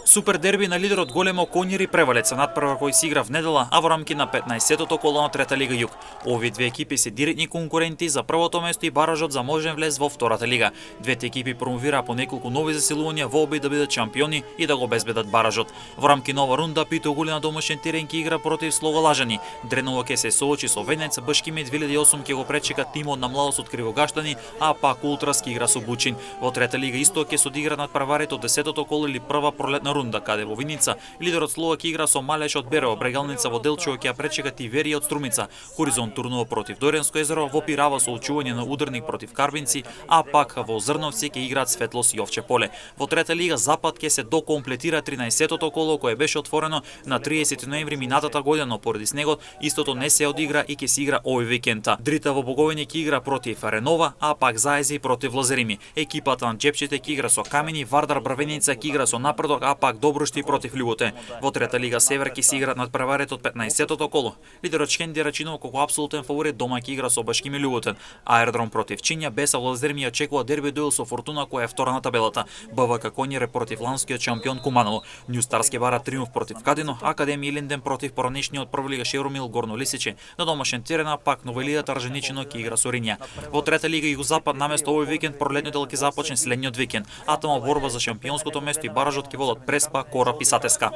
Супер дерби на лидерот големо Конјери Превалец се надпревар кој се игра в недела, а во рамки на 15-тото коло на Трета лига Југ. Овие две екипи се директни конкуренти за првото место и баражот за можен влез во втората лига. Двете екипи промовираа по неколку нови засилувања во обид да бидат шампиони и да го обезбедат баражот. Во рамки на ова рунда Пито Гули на домашен терен ќе игра против Словолажани. Дреново ќе се соочи со Венец, Башкими 2008 ќе го пречека тимот на Младост од Кривогаштани, а пак Ултрас ќе игра со Бучин. Во Трета лига исто ќе се одигра надпреварите од 10-тото коло или прва пролетна рунда, каде во Виница лидерот Слова ќе игра со Малеш од Берево, Брегалница во Делчево ќе ја пречека Тиверија од Струмица, Хоризонт турнува против Доренско езеро, во Пирава со очување на ударник против Карбинци, а пак во Зрновци ќе играат Светлос и Овче поле. Во Трета лига Запад ќе се докомплетира 13-тото коло кое беше отворено на 30 ноември минатата година, но поради снегот истото не се одигра и ќе се игра овој викенда. Дрита во Боговиње ќе игра против Ренова, а пак Заези против Лазерими. Екипата на Джепчите ќе игра со Камени, Вардар Бравеница ќе игра со Напредок, а пак Добрушти против Љуботе. Во Трета лига Север ќе се играат надпреварите од 15-тото коло. Лидерот Шкенди Рачинов како апсолутен фаворит дома ќе игра со Башкими Љуботен. Аеродром против Чинја, Беса Лазерми очекува дерби дуел со Фортуна која е втора на табелата. БВК Конјере против ланскиот шампион Куманово. Њу Старс ќе бара триумф против Кадино, Академија Илинден против поранешниот прва лига Шеромил Горно Лисиче. На домашен терен пак Новоилијата Рженичино ќе игра со Ринја. Во Трета лига Југозапад наместо овој викенд пролетниот дел ќе започне следниот викенд. А тама борба за шампионското место и баражот ќе водат Преспа, Корап и Сатеска.